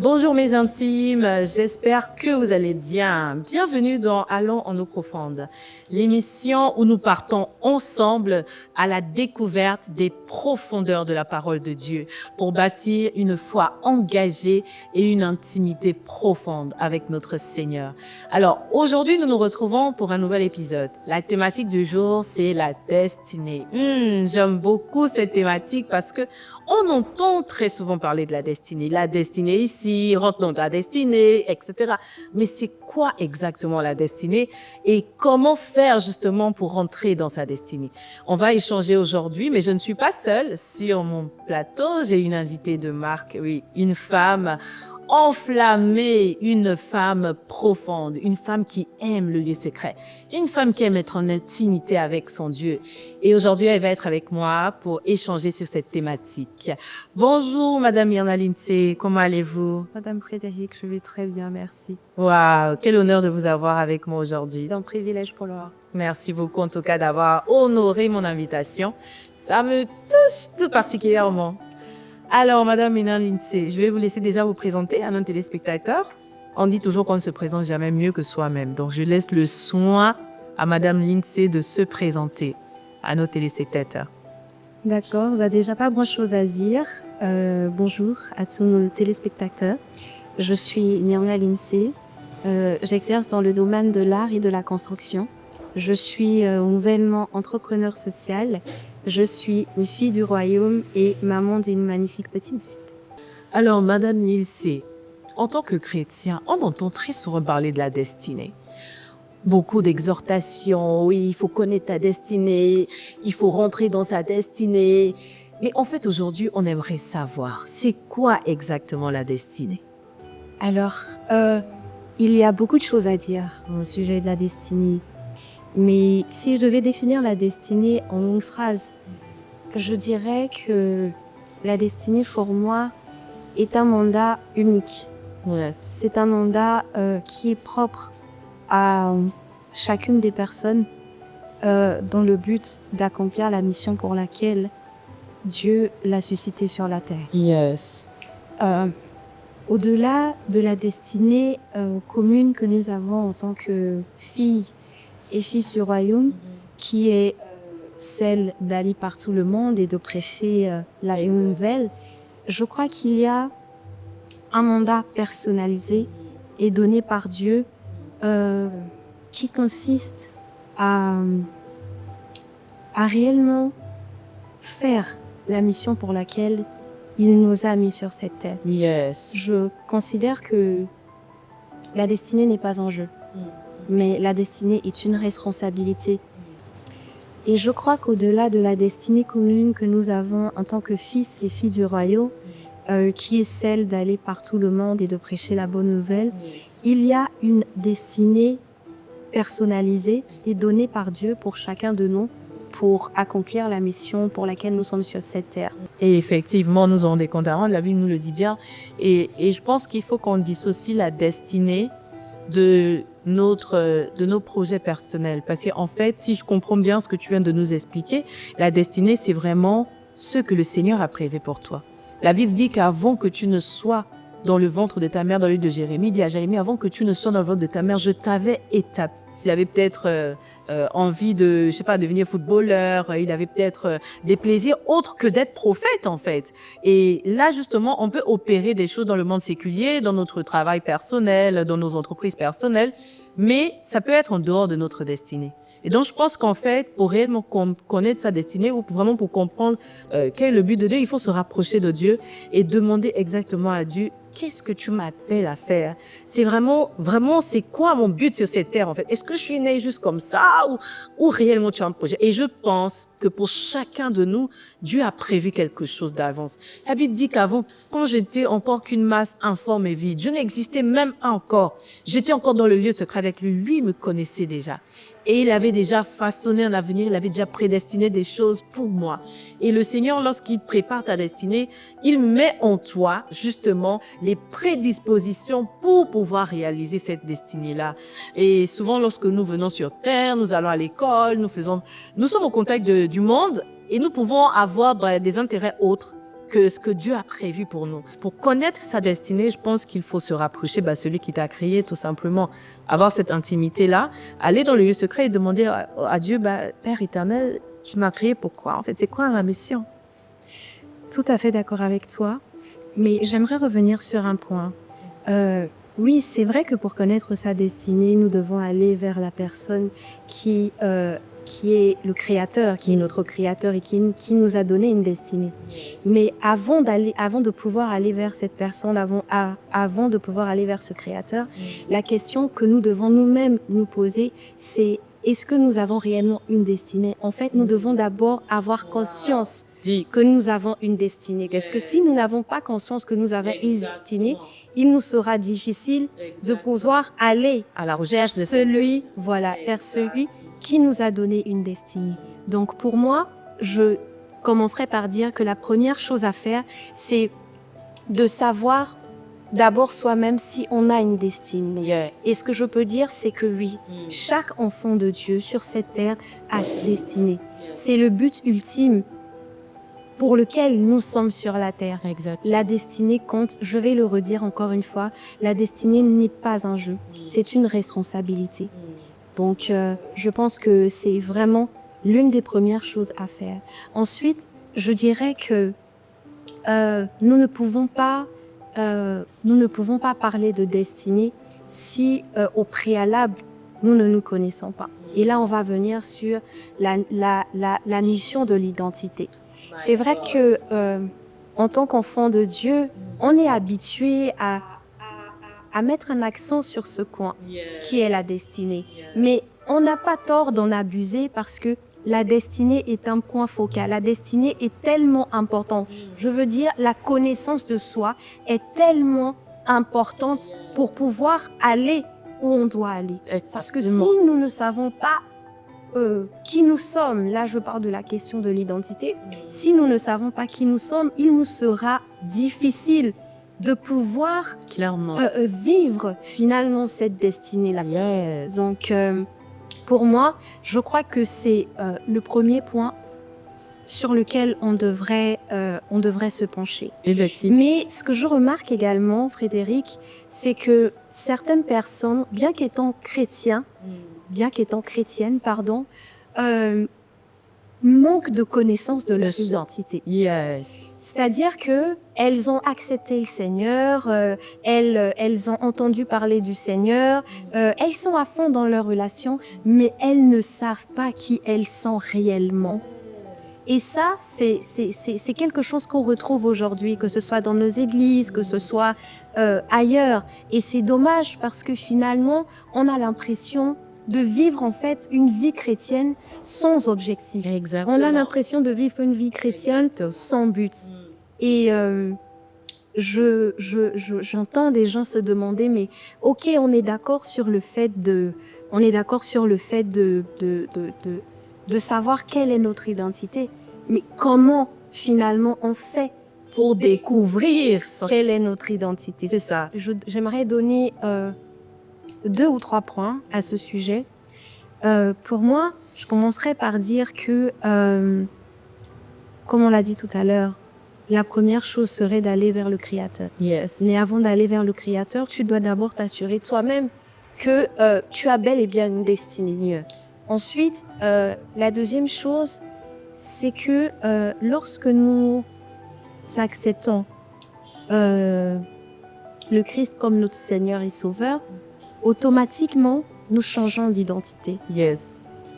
Bonjour mes intimes, j'espère que vous allez bien. Bienvenue dans Allons en eau profonde, l'émission où nous partons ensemble à la découverte des profondeurs de la parole de Dieu pour bâtir une foi engagée et une intimité profonde avec notre Seigneur. Alors aujourd'hui, nous nous retrouvons pour un nouvel épisode. La thématique du jour, c'est la destinée. J'aime beaucoup cette thématique parce que on entend très souvent parler de la destinée ici, rentre dans ta destinée, etc. Mais c'est quoi exactement la destinée et comment faire justement pour rentrer dans sa destinée? On va échanger aujourd'hui, mais je ne suis pas seule sur mon plateau. J'ai une invitée de marque, oui, une femme enflammée, une femme profonde, une femme qui aime le lieu secret, une femme qui aime être en intimité avec son Dieu. Et aujourd'hui, elle va être avec moi pour échanger sur cette thématique. Bonjour, Madame Myrna Lindsay, comment allez-vous? Madame Frédéric, je vais très bien, merci. Waouh, quel honneur de vous avoir avec moi aujourd'hui. C'est un privilège pour Laura. Merci beaucoup en tout cas d'avoir honoré mon invitation. Ça me touche tout particulièrement. Alors, Madame Myrna Lindsay, je vais vous laisser déjà vous présenter à nos téléspectateurs. On dit toujours qu'on ne se présente jamais mieux que soi-même. Donc, je laisse le soin à Madame Lindsay de se présenter à nos téléspectateurs. D'accord, déjà pas grand-chose à dire. Bonjour à tous nos téléspectateurs. Je suis Myrna Lindsay. J'exerce dans le domaine de l'art et de la construction. Je suis nouvellement entrepreneur social. Je suis une fille du royaume et maman d'une magnifique petite fille. Alors, Madame Lindsay, en tant que chrétien, on entend très souvent parler de la destinée. Beaucoup d'exhortations, oui, il faut connaître ta destinée, il faut rentrer dans sa destinée. Mais en fait, aujourd'hui, on aimerait savoir, c'est quoi exactement la destinée? Alors, il y a beaucoup de choses à dire au sujet de la destinée. Mais si je devais définir la destinée en une phrase, je dirais que la destinée pour moi est un mandat unique. Yes. C'est un mandat qui est propre à chacune des personnes dans le but d'accomplir la mission pour laquelle Dieu l'a suscité sur la terre. Yes. Au-delà de la destinée commune que nous avons en tant que filles et fils du royaume, qui est celle d'aller partout le monde et de prêcher la bonne nouvelle, je crois qu'il y a un mandat personnalisé et donné par Dieu qui consiste à réellement faire la mission pour laquelle il nous a mis sur cette terre. Yes. Je considère que la destinée n'est pas en jeu, mais la destinée est une responsabilité. Et je crois qu'au-delà de la destinée commune que nous avons en tant que fils et filles du royaume, qui est celle d'aller partout le monde et de prêcher la bonne nouvelle, il y a une destinée personnalisée et donnée par Dieu pour chacun de nous pour accomplir la mission pour laquelle nous sommes sur cette terre. Et effectivement, nous avons des comptes à rendre, la Bible nous le dit bien. Et je pense qu'il faut qu'on dissocie la destinée de nos projets personnels. Parce qu'en fait, si je comprends bien ce que tu viens de nous expliquer, la destinée, c'est vraiment ce que le Seigneur a prévu pour toi. La Bible dit qu'avant que tu ne sois dans le ventre de ta mère, dans le livre de Jérémie, il dit à Jérémie, avant que tu ne sois dans le ventre de ta mère, je t'avais établi. Il avait peut-être envie de, je sais pas, devenir footballeur. Il avait peut-être des plaisirs autres que d'être prophète, en fait. Et là, justement, on peut opérer des choses dans le monde séculier, dans notre travail personnel, dans nos entreprises personnelles, mais ça peut être en dehors de notre destinée. Et donc, je pense qu'en fait, pour réellement connaître sa destinée ou vraiment pour comprendre quel est le but de Dieu, il faut se rapprocher de Dieu et demander exactement à Dieu, qu'est-ce que tu m'appelles à faire? C'est vraiment, c'est quoi mon but sur cette terre, en fait? Est-ce que je suis née juste comme ça ou réellement tu as un projet? Et je pense que pour chacun de nous, Dieu a prévu quelque chose d'avance. La Bible dit qu'avant, quand j'étais encore qu'une masse informe et vide, je n'existais même pas encore. J'étais encore dans le lieu secret avec lui. Lui me connaissait déjà. Et il avait déjà façonné un avenir, il avait déjà prédestiné des choses pour moi. Et le Seigneur, lorsqu'il prépare ta destinée, il met en toi, justement, les prédispositions pour pouvoir réaliser cette destinée-là. Et souvent, lorsque nous venons sur Terre, nous allons à l'école, nous sommes au contact du monde et nous pouvons avoir des intérêts autres que ce que Dieu a prévu pour nous. Pour connaître sa destinée, je pense qu'il faut se rapprocher celui qui t'a créé, tout simplement. Avoir cette intimité-là, aller dans le lieu secret et demander à Dieu, Père éternel, tu m'as créé pourquoi? En fait, c'est quoi ma mission? Tout à fait d'accord avec toi, mais j'aimerais revenir sur un point. Oui, c'est vrai que pour connaître sa destinée, nous devons aller vers la personne qui est le créateur, qui est notre créateur et qui nous a donné une destinée. Mais avant de pouvoir aller vers cette personne, avant de pouvoir aller vers ce créateur, la question que nous devons nous-mêmes nous poser, c'est est-ce que nous avons réellement une destinée? En fait, nous devons d'abord avoir conscience que nous avons une destinée. Parce que si nous n'avons pas conscience que nous avons une destinée, il nous sera difficile de pouvoir aller À la recherche de vers celui qui nous a donné une destinée. Donc pour moi, je commencerai par dire que la première chose à faire, c'est de savoir d'abord soi-même si on a une destinée. Et ce que je peux dire, c'est que oui, chaque enfant de Dieu sur cette terre a une destinée. C'est le but ultime pour lequel nous sommes sur la terre. Exact. La destinée compte, je vais le redire encore une fois, la destinée n'est pas un jeu, c'est une responsabilité. Donc, je pense que c'est vraiment l'une des premières choses à faire. Ensuite, je dirais que nous ne pouvons pas parler de destinée si au préalable, nous ne nous connaissons pas. Et là, on va venir sur la mission de l'identité. C'est vrai que en tant qu'enfant de Dieu, on est habitué à mettre un accent sur ce point qui est la destinée. Mais on n'a pas tort d'en abuser parce que la destinée est un point focal. La destinée est tellement importante. Je veux dire, la connaissance de soi est tellement importante pour pouvoir aller où on doit aller. Parce que si nous ne savons pas qui nous sommes, là je parle de la question de l'identité, si nous ne savons pas qui nous sommes, il nous sera difficile de pouvoir Clairement. vivre finalement cette destinée-là. Donc pour moi, je crois que c'est le premier point sur lequel on devrait se pencher. Mais ce que je remarque également, Frédéric, c'est que certaines personnes, bien qu'étant chrétiennes, manquent de connaissance de leur identité. C'est-à-dire que elles ont accepté le Seigneur, elles ont entendu parler du Seigneur, elles sont à fond dans leur relation, mais elles ne savent pas qui elles sont réellement. Et ça, c'est quelque chose qu'on retrouve aujourd'hui, que ce soit dans nos églises, que ce soit ailleurs. Et c'est dommage parce que finalement, on a l'impression de vivre en fait une vie chrétienne sans objectif. Exactement. On a l'impression de vivre une vie chrétienne sans but. Et j'entends des gens se demander, mais ok, on est d'accord sur le fait de savoir quelle est notre identité, mais comment finalement on fait pour découvrir quelle est notre identité? C'est ça. J'aimerais donner 2 ou 3 points à ce sujet. Pour moi, je commencerai par dire que, comme on l'a dit tout à l'heure, la première chose serait d'aller vers le Créateur. Mais avant d'aller vers le Créateur, tu dois d'abord t'assurer de toi-même que tu as bel et bien une destinée. Ensuite, la deuxième chose, c'est que lorsque nous acceptons le Christ comme notre Seigneur et Sauveur, automatiquement, nous changeons d'identité.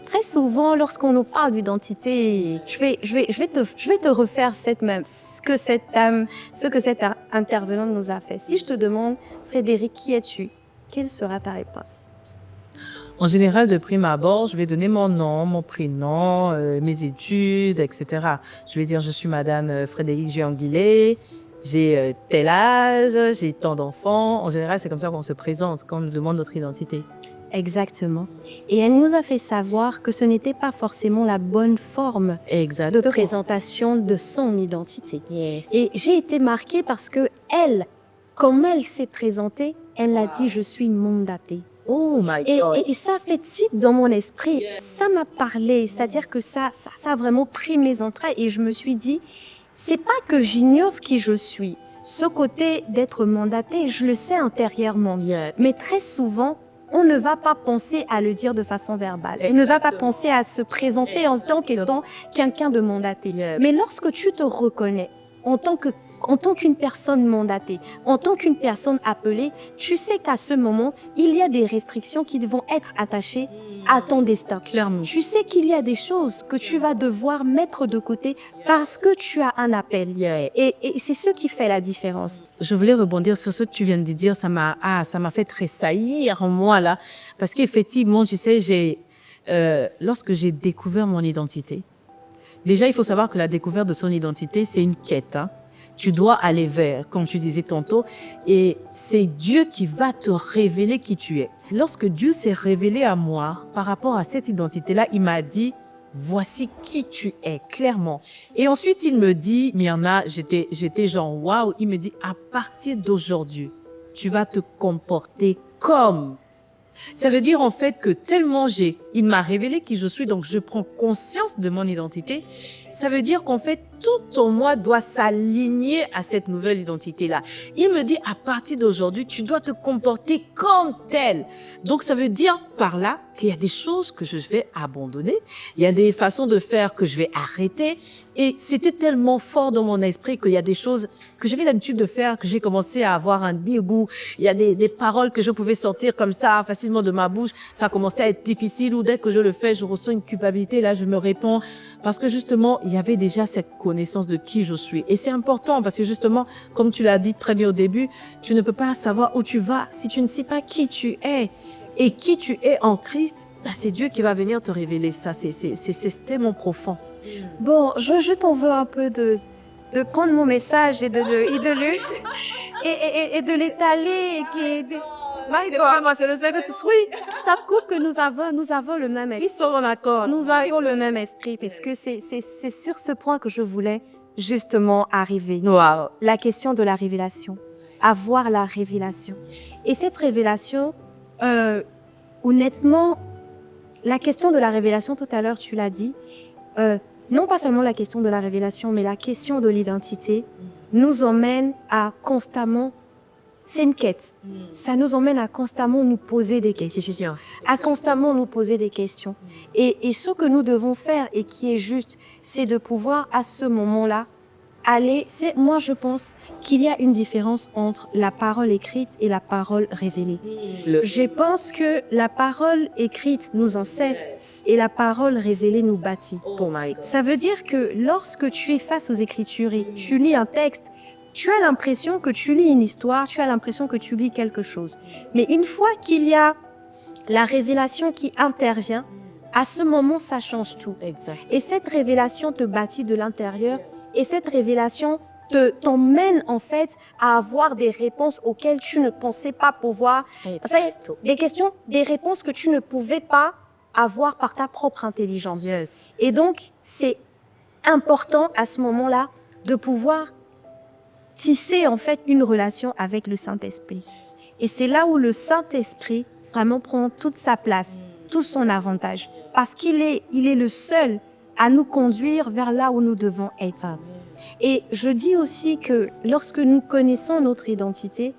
Très souvent, lorsqu'on nous parle d'identité, je vais te refaire ce que cette intervenante nous a fait. Si je te demande, Frédéric, qui es-tu? Quelle sera ta réponse? En général, de prime abord, je vais donner mon nom, mon prénom, mes études, etc. Je vais dire, je suis Madame Frédéric Juanguillet, j'ai tel âge, j'ai tant d'enfants. En général, c'est comme ça qu'on se présente quand on nous demande notre identité. Exactement. Et elle nous a fait savoir que ce n'était pas forcément la bonne forme de présentation de son identité. Et j'ai été marquée parce que elle, comme elle s'est présentée, elle a dit « je suis mandatée ». Oh my God. Et ça fait titre dans mon esprit. Ça m'a parlé. C'est-à-dire que ça a vraiment pris mes entrailles. Et je me suis dit, c'est pas que j'ignore qui je suis. Ce côté d'être mandaté, je le sais intérieurement. Mais très souvent, on ne va pas penser à le dire de façon verbale. On ne va pas penser à se présenter en tant qu'étant quelqu'un de mandaté. Mais lorsque tu te reconnais en tant qu'une personne mandatée, en tant qu'une personne appelée, tu sais qu'à ce moment, il y a des restrictions qui vont être attachées à ton destin. Clairement. Tu sais qu'il y a des choses que tu vas devoir mettre de côté parce que tu as un appel. Et c'est ce qui fait la différence. Je voulais rebondir sur ce que tu viens de dire. Ça m'a fait tressaillir en moi, là. Parce qu'effectivement, tu sais, lorsque j'ai découvert mon identité, déjà, il faut savoir que la découverte de son identité, c'est une quête, hein. Tu dois aller vers, comme tu disais tantôt, et c'est Dieu qui va te révéler qui tu es. Lorsque Dieu s'est révélé à moi par rapport à cette identité-là, il m'a dit, voici qui tu es, clairement. Et ensuite, il me dit, j'étais genre, waouh, il me dit, à partir d'aujourd'hui, tu vas te comporter comme. Ça veut dire en fait que tellement il m'a révélé qui je suis, donc je prends conscience de mon identité. Ça veut dire qu'en fait, tout en moi doit s'aligner à cette nouvelle identité-là. Il me dit, à partir d'aujourd'hui, tu dois te comporter comme tel. Donc ça veut dire par là qu'il y a des choses que je vais abandonner. Il y a des façons de faire que je vais arrêter. Et c'était tellement fort dans mon esprit qu'il y a des choses que j'avais l'habitude de faire, que j'ai commencé à avoir un dégoût. Il y a des paroles que je pouvais sortir comme ça, facilement de ma bouche. Ça a commencé à être difficile, ou dès que je le fais, je ressens une culpabilité. Là, je me réponds parce que justement, il y avait déjà cette connaissance de qui je suis. Et c'est important parce que justement, comme tu l'as dit très bien au début, tu ne peux pas savoir où tu vas si tu ne sais pas qui tu es. Et qui tu es en Christ, bah, c'est Dieu qui va venir te révéler ça. C'est tellement profond. Bon, je t'en veux un peu de prendre mon message et de l'étaler. Moi, c'est le Saint-Esprit. Ça prouve que nous avons le même esprit. Ils sont en accord. Nous avons le même esprit parce que c'est sur ce point que je voulais justement arriver. Wow. La question de la révélation. Avoir la révélation. Et cette révélation, honnêtement, la question de la révélation, tout à l'heure, tu l'as dit, non pas seulement la question de la révélation, mais la question de l'identité nous emmène à constamment, c'est une quête, ça nous emmène à constamment nous poser des questions, à constamment nous poser des questions. Et ce que nous devons faire et qui est juste, c'est de pouvoir à ce moment-là moi je pense qu'il y a une différence entre la parole écrite et la parole révélée. Je pense que la parole écrite nous enseigne et la parole révélée nous bâtit. Ça veut dire que lorsque tu es face aux Écritures et tu lis un texte, tu as l'impression que tu lis une histoire, tu as l'impression que tu lis quelque chose. Mais une fois qu'il y a la révélation qui intervient, à ce moment, ça change tout. Exact. Et cette révélation te bâtit de l'intérieur et cette révélation t'emmène en fait à avoir des réponses auxquelles tu ne pensais pas pouvoir. Des questions, des réponses que tu ne pouvais pas avoir par ta propre intelligence. Yes. Et donc, c'est important à ce moment-là de pouvoir tisser en fait une relation avec le Saint-Esprit. Et c'est là où le Saint-Esprit vraiment prend toute sa place, tout son avantage. Parce qu'il est le seul à nous conduire vers là où nous devons être. Et je dis aussi que lorsque nous connaissons notre identité,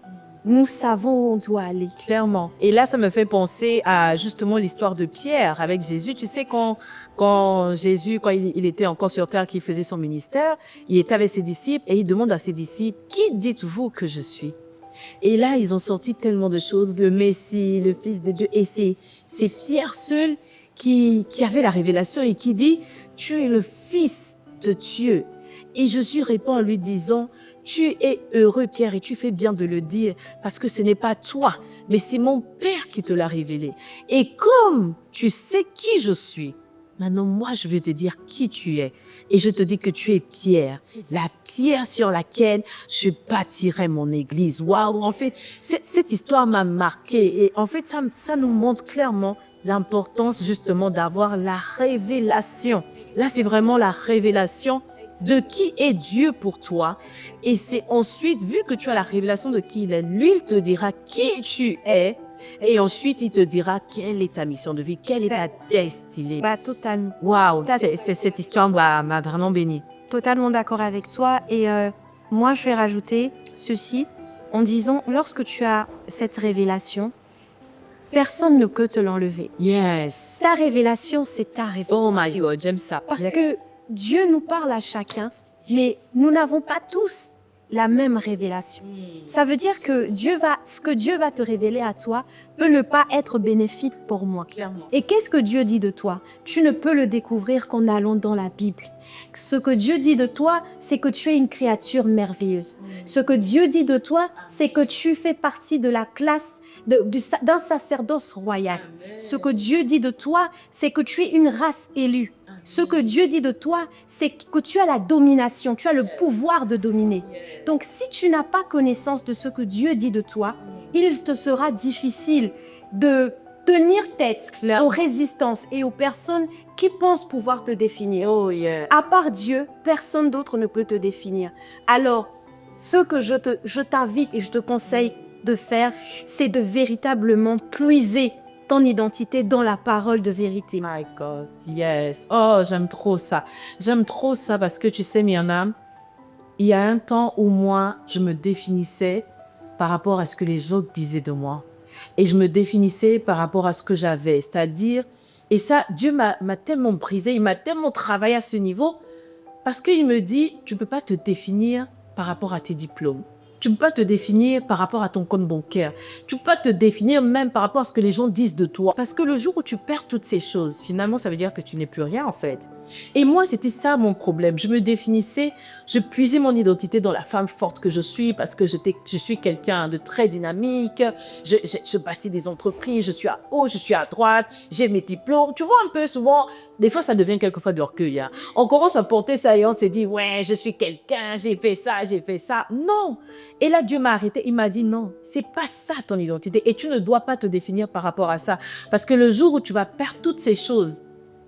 nous savons où on doit aller. Clairement. Et là, ça me fait penser à justement l'histoire de Pierre avec Jésus. Tu sais, quand Jésus, quand il était encore sur terre, qu'il faisait son ministère, il était avec ses disciples et il demande à ses disciples, qui dites-vous que je suis? Et là, ils ont sorti tellement de choses, le Messie, le Fils de Dieu. Et c'est Pierre seul qui avait la révélation et qui dit, tu es le Fils de Dieu. Et Jésus répond en lui disant, tu es heureux, Pierre, et tu fais bien de le dire, parce que ce n'est pas toi, mais c'est mon Père qui te l'a révélé. Et comme tu sais qui je suis, maintenant, moi, je veux te dire qui tu es. Et je te dis que tu es Pierre, la pierre sur laquelle je bâtirai mon église. Waouh, en fait, cette histoire m'a marqué. Et en fait, ça nous montre clairement l'importance justement d'avoir la révélation. Là, c'est vraiment la révélation de qui est Dieu pour toi. Et c'est ensuite, vu que tu as la révélation de qui il est, lui, il te dira qui tu es. Et ensuite, il te dira quelle est ta mission de vie, quelle est ta destinée. Totalement. Waouh, cette histoire m'a vraiment béni. totalement d'accord avec toi. Et moi, je vais rajouter ceci en disant, lorsque tu as cette révélation, personne ne peut te l'enlever. Yes. Ta révélation, c'est ta révélation. Oh my God, j'aime ça. Parce que Dieu nous parle à chacun, mais nous n'avons pas tous la même révélation. Ça veut dire que ce que Dieu va te révéler à toi peut ne pas être bénéfique pour moi. Clairement. Et qu'est-ce que Dieu dit de toi? Tu ne peux le découvrir qu'en allant dans la Bible. Ce que Dieu dit de toi, c'est que tu es une créature merveilleuse. Ce que Dieu dit de toi, c'est que tu fais partie de la classe d'un sacerdoce royal. Ce que Dieu dit de toi, c'est que tu es une race élue. Ce que Dieu dit de toi, c'est que tu as la domination, tu as le pouvoir de dominer. Donc, si tu n'as pas connaissance de ce que Dieu dit de toi, il te sera difficile de tenir tête aux résistances et aux personnes qui pensent pouvoir te définir. Oh yeah. À part Dieu, personne d'autre ne peut te définir. Alors, ce que je t'invite et je te conseille de faire, c'est de véritablement puiser ton identité dans la parole de vérité. My God, yes. Oh, j'aime trop ça. J'aime trop ça parce que tu sais, Myriam, il y a un temps où moi, je me définissais par rapport à ce que les autres disaient de moi. Et je me définissais par rapport à ce que j'avais. C'est-à-dire, et ça, Dieu m'a tellement brisé, il m'a tellement travaillé à ce niveau parce qu'il me dit, tu ne peux pas te définir par rapport à tes diplômes. Tu ne peux pas te définir par rapport à ton compte bancaire. Tu ne peux pas te définir même par rapport à ce que les gens disent de toi. Parce que le jour où tu perds toutes ces choses, finalement, ça veut dire que tu n'es plus rien en fait. Et moi, c'était ça mon problème. Je me définissais, je puisais mon identité dans la femme forte que je suis parce que je suis quelqu'un de très dynamique. Je bâtis des entreprises, je suis à gauche, je suis à droite, j'ai mes diplômes. Tu vois un peu souvent, des fois ça devient quelquefois de l'orgueil. Hein. On commence à porter ça et on se dit, ouais, je suis quelqu'un, j'ai fait ça, j'ai fait ça. Non. Et là, Dieu m'a arrêté, il m'a dit, non, c'est pas ça ton identité. Et tu ne dois pas te définir par rapport à ça. Parce que le jour où tu vas perdre toutes ces choses,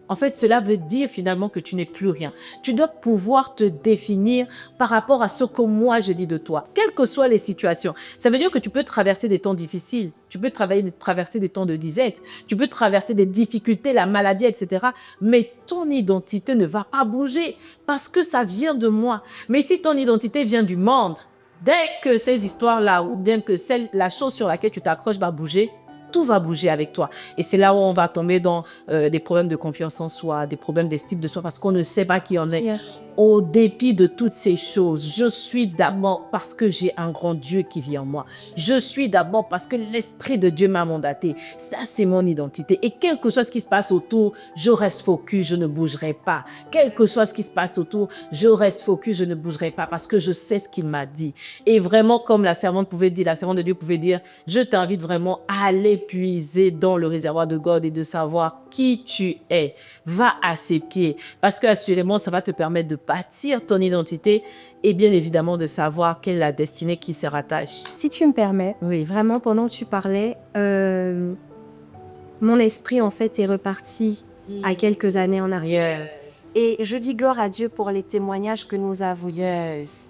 en fait, cela veut dire finalement que tu n'es plus rien. Tu dois pouvoir te définir par rapport à ce que moi je dis de toi, quelles que soient les situations. Ça veut dire que tu peux traverser des temps difficiles, tu peux traverser des temps de disette, tu peux traverser des difficultés, la maladie, etc. Mais ton identité ne va pas bouger parce que ça vient de moi. Mais si ton identité vient du monde, dès que ces histoires-là ou bien que la chose sur laquelle tu t'accroches va bouger, tout va bouger avec toi. Et c'est là où on va tomber dans des problèmes de confiance en soi, des problèmes d'estime de soi, parce qu'on ne sait pas qui on est. Yeah. Au dépit de toutes ces choses, je suis d'abord parce que j'ai un grand Dieu qui vit en moi. Je suis d'abord parce que l'Esprit de Dieu m'a mandaté. Ça, c'est mon identité. Et quel que soit ce qui se passe autour, je reste focus, je ne bougerai pas. Quel que soit ce qui se passe autour, je reste focus, je ne bougerai pas parce que je sais ce qu'il m'a dit. Et vraiment, comme la servante de Dieu pouvait dire, je t'invite vraiment à aller puiser dans le réservoir de God et de savoir qui tu es. Va à ses pieds parce que assurément, ça va te permettre de bâtir ton identité et bien évidemment de savoir quelle est la destinée qui se rattache. Si tu me permets, oui, vraiment pendant que tu parlais, mon esprit en fait est reparti à quelques années en arrière. Yes. Et je dis gloire à Dieu pour les témoignages que nous avons. Yes.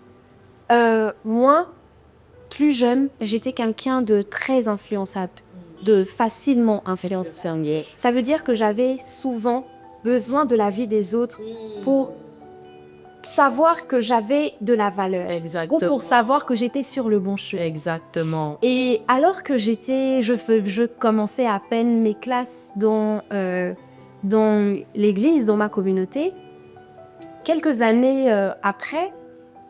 Moi, plus jeune, j'étais quelqu'un de très influençable, de facilement influençable. Ça veut dire que j'avais souvent besoin de l'avis des autres pour savoir que j'avais de la valeur. Exactement. Ou pour savoir que j'étais sur le bon chemin. Exactement. Et alors que je commençais à peine mes classes dans l'église, dans ma communauté, quelques années après,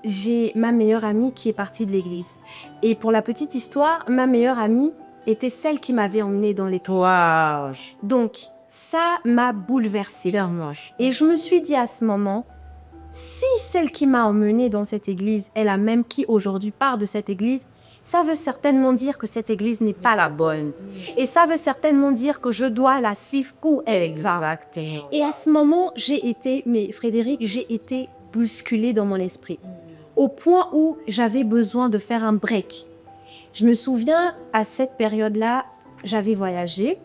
j'ai ma meilleure amie qui est partie de l'église. Et pour la petite histoire, ma meilleure amie était celle qui m'avait emmenée dans l'église. Wow. Donc, ça m'a bouleversée. Clairement. Et je me suis dit à ce moment, si celle qui m'a emmenée dans cette église est la même qui aujourd'hui part de cette église, ça veut certainement dire que cette église n'est pas la bonne. Et ça veut certainement dire que je dois la suivre où elle va. Exactement. Et à ce moment, j'ai été bousculée dans mon esprit. Au point où j'avais besoin de faire un break. Je me souviens, à cette période-là, j'avais voyagé.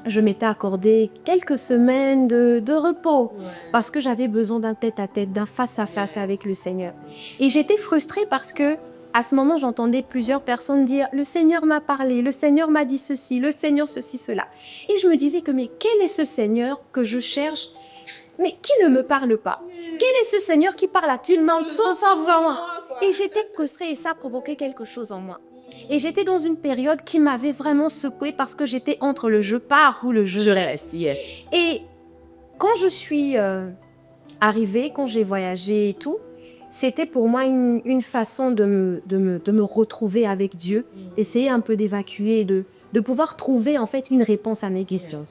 Je m'étais accordé quelques semaines de repos parce que j'avais besoin d'un tête-à-tête, d'un face-à-face avec le Seigneur. Et j'étais frustrée parce que à ce moment, j'entendais plusieurs personnes dire « Le Seigneur m'a parlé, le Seigneur m'a dit ceci, le Seigneur ceci, cela. » Et je me disais que mais quel est ce Seigneur que je cherche, mais qui ne me parle pas? Quel est ce Seigneur qui parle à tout le monde sans vraiment? Et j'étais frustrée et ça provoquait quelque chose en moi. Et j'étais dans une période qui m'avait vraiment secouée parce que j'étais entre le je pars ou le je reste. Et quand je suis arrivée, quand j'ai voyagé et tout, c'était pour moi une façon de me retrouver avec Dieu, essayer un peu d'évacuer, de pouvoir trouver en fait une réponse à mes questions.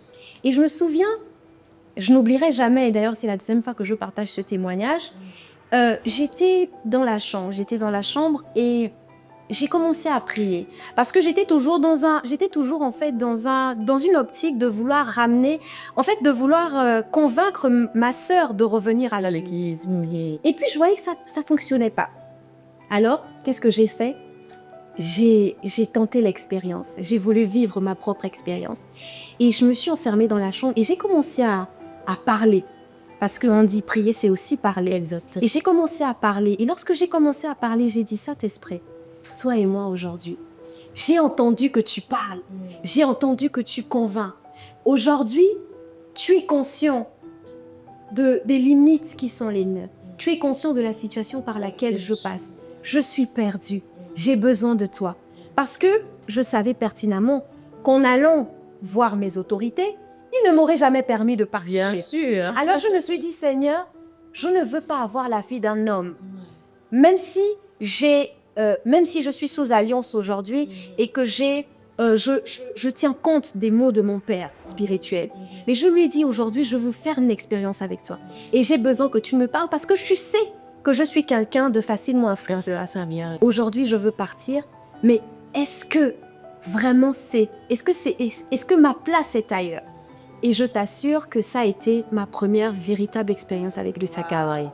Et je me souviens, je n'oublierai jamais, et d'ailleurs c'est la deuxième fois que je partage ce témoignage, j'étais dans la chambre et j'ai commencé à prier parce que j'étais toujours en fait dans une optique de vouloir ramener, en fait de vouloir convaincre ma sœur de revenir à l'église. Et puis je voyais que ça fonctionnait pas. Alors qu'est-ce que j'ai fait? J'ai tenté l'expérience. J'ai voulu vivre ma propre expérience et je me suis enfermée dans la chambre et j'ai commencé à parler. Parce qu'on dit prier, c'est aussi parler. Exact. Et j'ai commencé à parler. Et lorsque j'ai commencé à parler, j'ai dit, Saint-Esprit, toi et moi aujourd'hui, j'ai entendu que tu parles. J'ai entendu que tu convaincs. Aujourd'hui, tu es conscient des limites qui sont les nœuds. Tu es conscient de la situation par laquelle je passe. Je suis perdue. J'ai besoin de toi. Parce que je savais pertinemment qu'en allant voir mes autorités, il ne m'aurait jamais permis de partir. Bien sûr. Alors je me suis dit, Seigneur, je ne veux pas avoir la vie d'un homme. Même si je suis sous alliance aujourd'hui et que je tiens compte des mots de mon père spirituel. Mais je lui ai dit aujourd'hui, je veux faire une expérience avec toi. Et j'ai besoin que tu me parles parce que tu sais que je suis quelqu'un de facilement influençable. Aujourd'hui, je veux partir, mais est-ce que vraiment est-ce que ma place est ailleurs? Et je t'assure que ça a été ma première véritable expérience avec le Sakawari.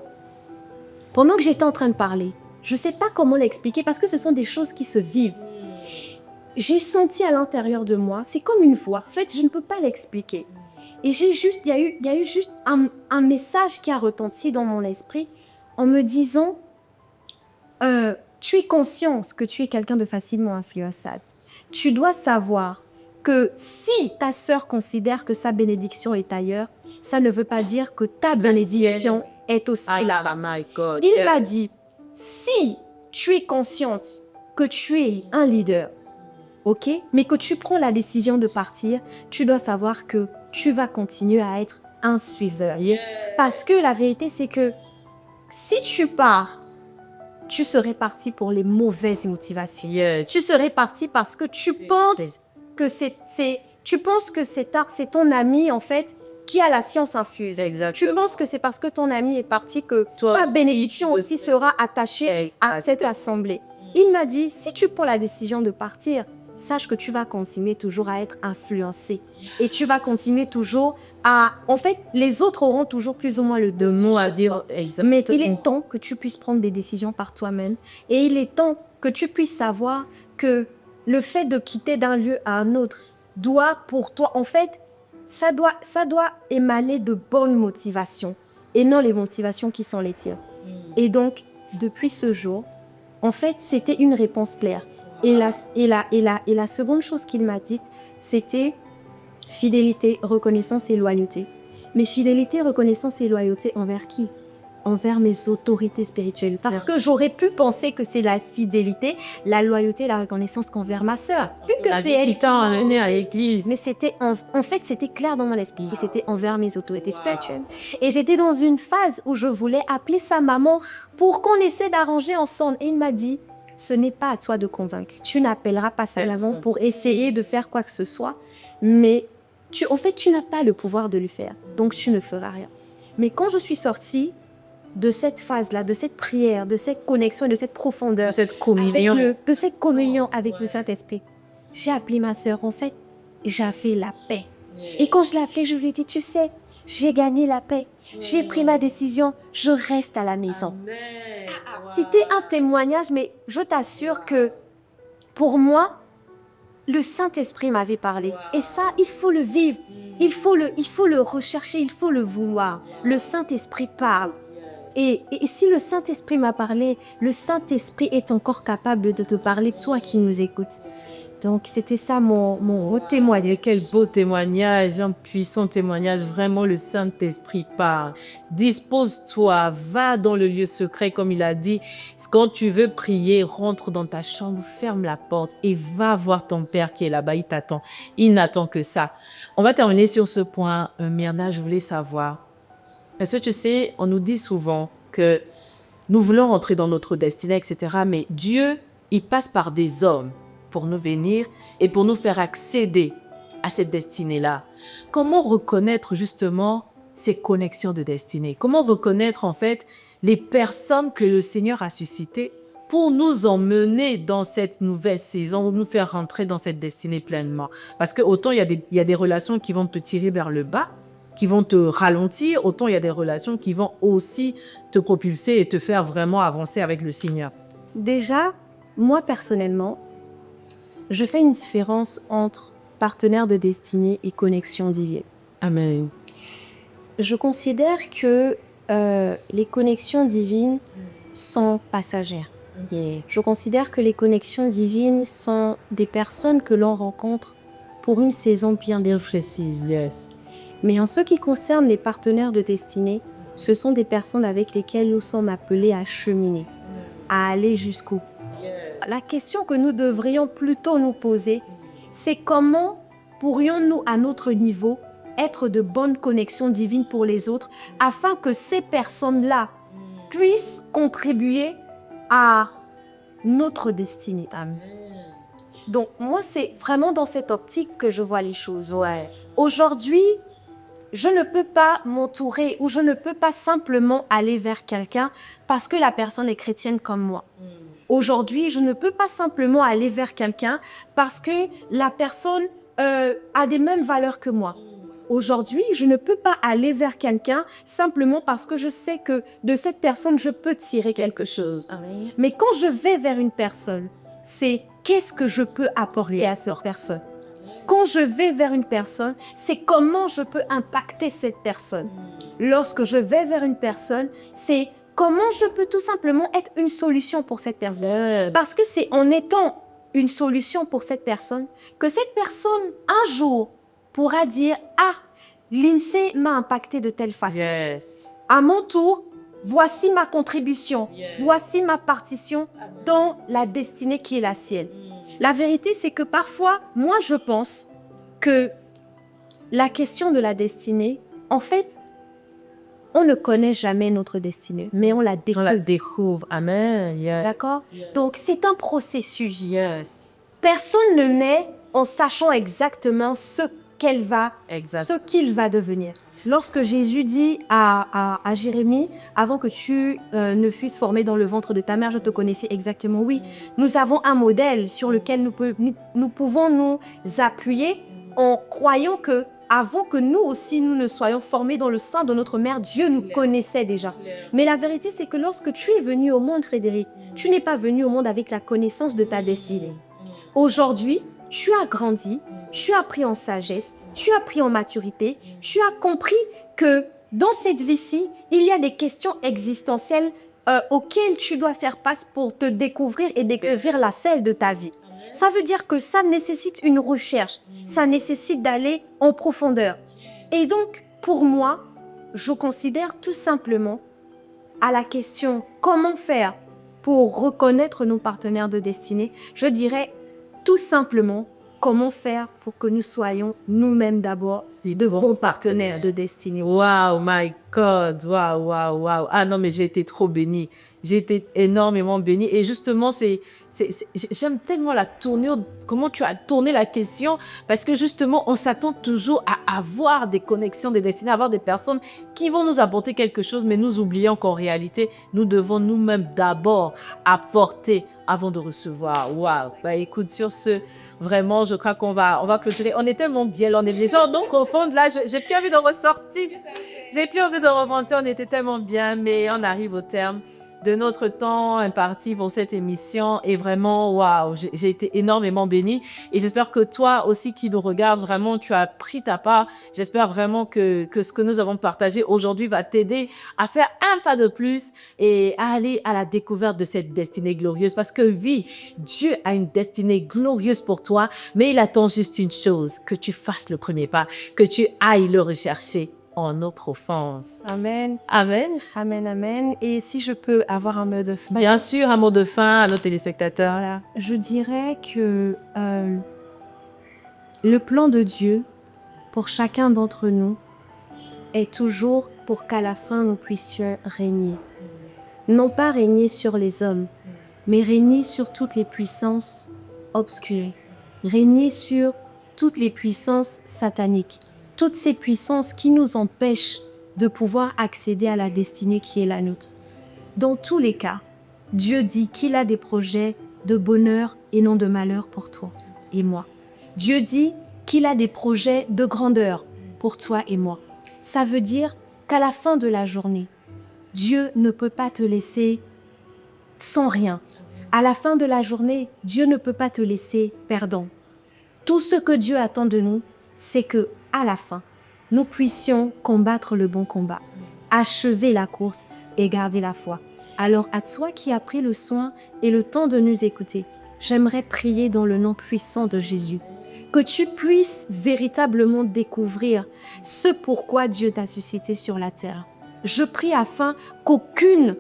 Pendant que j'étais en train de parler, je ne sais pas comment l'expliquer parce que ce sont des choses qui se vivent. J'ai senti à l'intérieur de moi, c'est comme une voix. En fait, je ne peux pas l'expliquer. Et il y a eu juste un message qui a retenti dans mon esprit en me disant tu es consciente que tu es quelqu'un de facilement influençable. Tu dois savoir que si ta sœur considère que sa bénédiction est ailleurs, ça ne veut pas dire que ta bénédiction est aussi là. Il m'a dit, si tu es consciente que tu es un leader, ok, mais que tu prends la décision de partir, tu dois savoir que tu vas continuer à être un suiveur. Parce que la vérité, c'est que si tu pars, tu serais parti pour les mauvaises motivations. Tu serais parti parce que tu penses que c'est ton ami, en fait, qui a la science infuse. Exactement. Tu penses que c'est parce que ton ami est parti que ta bénédiction aussi sera attachée à cette assemblée. Il m'a dit, si tu prends la décision de partir, sache que tu vas continuer toujours à être influencé. Et tu vas continuer toujours à... En fait, les autres auront toujours plus ou moins le mot à dire. Mais il est temps que tu puisses prendre des décisions par toi-même. Et il est temps que tu puisses savoir que le fait de quitter d'un lieu à un autre doit pour toi, en fait, ça doit émaner de bonnes motivations et non les motivations qui sont les tiennes. Et donc, depuis ce jour, en fait, c'était une réponse claire. Et la seconde chose qu'il m'a dite, c'était fidélité, reconnaissance et loyauté. Mais fidélité, reconnaissance et loyauté envers qui? Envers mes autorités spirituelles. Parce que j'aurais pu penser que c'est la fidélité, la loyauté, la reconnaissance qu'envers ma sœur. Vu que c'est elle qui t'a amené à l'église. Mais c'était, en fait, c'était clair dans mon esprit. C'était envers mes autorités spirituelles. Et j'étais dans une phase où je voulais appeler sa maman pour qu'on essaie d'arranger ensemble. Et il m'a dit, ce n'est pas à toi de convaincre. Tu n'appelleras pas sa maman pour essayer de faire quoi que ce soit. Mais en fait, tu n'as pas le pouvoir de le faire. Donc, tu ne feras rien. Mais quand je suis sortie de cette phase-là, de cette prière, de cette connexion et de cette profondeur, de cette communion avec le Saint-Esprit, j'ai appelé ma sœur. En fait, j'avais la paix. Et quand je l'ai appelée, je lui ai dit, tu sais, j'ai gagné la paix. J'ai pris ma décision. Je reste à la maison. C'était un témoignage, mais je t'assure que pour moi, le Saint-Esprit m'avait parlé. Et ça, il faut le vivre. Il faut le rechercher, il faut le vouloir. Le Saint-Esprit parle. Et si le Saint-Esprit m'a parlé, le Saint-Esprit est encore capable de te parler, toi qui nous écoutes. Donc, c'était ça mon haut témoignage. Quel beau témoignage, un puissant témoignage. Vraiment, le Saint-Esprit parle. Dispose-toi, va dans le lieu secret, comme il a dit. Quand tu veux prier, rentre dans ta chambre, ferme la porte et va voir ton Père qui est là-bas. Il t'attend. Il n'attend que ça. On va terminer sur ce point. Myrna, je voulais savoir. Parce que tu sais, on nous dit souvent que nous voulons rentrer dans notre destinée, etc. Mais Dieu, il passe par des hommes pour nous venir et pour nous faire accéder à cette destinée-là. Comment reconnaître justement ces connexions de destinée? Comment reconnaître en fait les personnes que le Seigneur a suscitées pour nous emmener dans cette nouvelle saison, nous faire rentrer dans cette destinée pleinement? Parce que autant il y a des relations qui vont te tirer vers le bas, qui vont te ralentir, autant il y a des relations qui vont aussi te propulser et te faire vraiment avancer avec le Seigneur. Déjà, moi personnellement, je fais une différence entre partenaire de destinée et connexion divine. Amen. Je considère que les connexions divines sont passagères. Je considère que les connexions divines sont des personnes que l'on rencontre pour une saison bien précise. Yes. Mais en ce qui concerne les partenaires de destinée, ce sont des personnes avec lesquelles nous sommes appelés à cheminer, à aller jusqu'au bout. La question que nous devrions plutôt nous poser, c'est comment pourrions-nous à notre niveau être de bonnes connexions divines pour les autres afin que ces personnes-là puissent contribuer à notre destinée. Donc moi, c'est vraiment dans cette optique que je vois les choses. Aujourd'hui, je ne peux pas m'entourer ou je ne peux pas simplement aller vers quelqu'un parce que la personne est chrétienne comme moi. Aujourd'hui, je ne peux pas simplement aller vers quelqu'un parce que la personne a des mêmes valeurs que moi. Aujourd'hui, je ne peux pas aller vers quelqu'un simplement parce que je sais que de cette personne, je peux tirer quelque chose. Mais quand je vais vers une personne, c'est qu'est-ce que je peux apporter à cette personne. Quand je vais vers une personne, c'est comment je peux impacter cette personne. Lorsque je vais vers une personne, c'est comment je peux tout simplement être une solution pour cette personne. Parce que c'est en étant une solution pour cette personne que cette personne, un jour, pourra dire « Ah, l'INSEE m'a impacté de telle façon. Yes. À mon tour, voici ma contribution, voici ma partition dans la destinée qui est la sienne. » La vérité, c'est que parfois, moi, je pense que la question de la destinée, en fait, on ne connaît jamais notre destinée, mais on la découvre. On la découvre. Amen. Yes. D'accord? Donc, c'est un processus. Yes. Personne ne naît en sachant exactement ce qu'il va devenir. Lorsque Jésus dit à Jérémie, avant que tu ne fusses formé dans le ventre de ta mère, je te connaissais exactement. Oui, nous avons un modèle sur lequel nous pouvons nous appuyer en croyant que avant que nous aussi, nous ne soyons formés dans le sein de notre mère, Dieu nous connaissait déjà. Mais la vérité, c'est que lorsque tu es venu au monde, Frédéric, tu n'es pas venu au monde avec la connaissance de ta destinée. Aujourd'hui, tu as grandi, tu as pris en sagesse, tu as pris en maturité, tu as compris que dans cette vie-ci, il y a des questions existentielles auxquelles tu dois faire face pour te découvrir et découvrir la selle de ta vie. Ça veut dire que ça nécessite une recherche, ça nécessite d'aller en profondeur. Et donc, pour moi, je considère tout simplement à la question comment faire pour reconnaître nos partenaires de destinée, je dirais tout simplement comment faire pour que nous soyons nous-mêmes d'abord de bons partenaires de destinée. Wow, my God, wow, wow, wow. Ah non, mais j'ai été trop bénie. J'ai été énormément bénie. Et justement, j'aime tellement la tournure, comment tu as tourné la question, parce que justement, on s'attend toujours à avoir des connexions, des destinées, à avoir des personnes qui vont nous apporter quelque chose, mais nous oublions qu'en réalité, nous devons nous-mêmes d'abord apporter avant de recevoir. Waouh. Bah écoute, sur ce, vraiment, je crois qu'on va clôturer. On est tellement bien, on est les gens donc au fond de là, j'ai plus envie de ressortir. J'ai plus envie de remonter, on était tellement bien, mais on arrive au terme. de notre temps imparti pour cette émission. Et vraiment, waouh, j'ai été énormément bénie. Et j'espère que toi aussi qui nous regardes, vraiment, tu as pris ta part. J'espère vraiment que ce que nous avons partagé aujourd'hui va t'aider à faire un pas de plus et à aller à la découverte de cette destinée glorieuse. Parce que oui, Dieu a une destinée glorieuse pour toi, mais il attend juste une chose, que tu fasses le premier pas, que tu ailles le rechercher en eau profonde. Amen. Amen. Amen, amen. Et si je peux avoir un mot de fin, Bien sûr, un mot de fin à nos téléspectateurs là. je dirais que le plan de Dieu pour chacun d'entre nous est toujours pour qu'à la fin nous puissions régner. Non pas régner sur les hommes, mais régner sur toutes les puissances obscures, régner sur toutes les puissances sataniques, toutes ces puissances qui nous empêchent de pouvoir accéder à la destinée qui est la nôtre. Dans tous les cas, Dieu dit qu'il a des projets de bonheur et non de malheur pour toi et moi. Dieu dit qu'il a des projets de grandeur pour toi et moi. Ça veut dire qu'à la fin de la journée, Dieu ne peut pas te laisser sans rien. À la fin de la journée, Dieu ne peut pas te laisser perdant. Tout ce que Dieu attend de nous, c'est que à la fin, nous puissions combattre le bon combat, achever la course et garder la foi. Alors à toi qui as pris le soin et le temps de nous écouter, j'aimerais prier dans le nom puissant de Jésus, que tu puisses véritablement découvrir ce pourquoi Dieu t'a suscité sur la terre. Je prie afin qu'aucune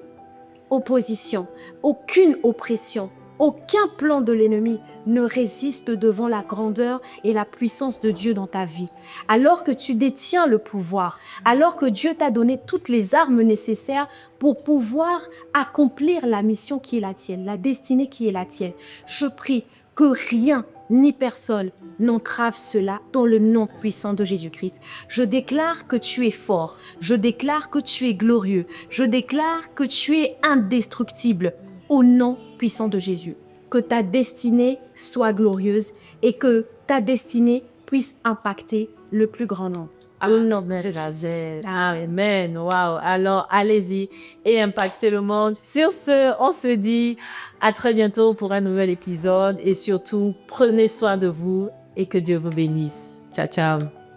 opposition, aucune oppression, aucun plan de l'ennemi ne résiste devant la grandeur et la puissance de Dieu dans ta vie. Alors que tu détiens le pouvoir, alors que Dieu t'a donné toutes les armes nécessaires pour pouvoir accomplir la mission qui est la tienne, la destinée qui est la tienne, je prie que rien ni personne n'entrave cela dans le nom puissant de Jésus-Christ. Je déclare que tu es fort, je déclare que tu es glorieux, je déclare que tu es indestructible au nom puissant de Jésus. Que ta destinée soit glorieuse et que ta destinée puisse impacter le plus grand nombre. Amen. Wow. Alors, allez-y et impactez le monde. Sur ce, on se dit à très bientôt pour un nouvel épisode et surtout, prenez soin de vous et que Dieu vous bénisse. Ciao, ciao.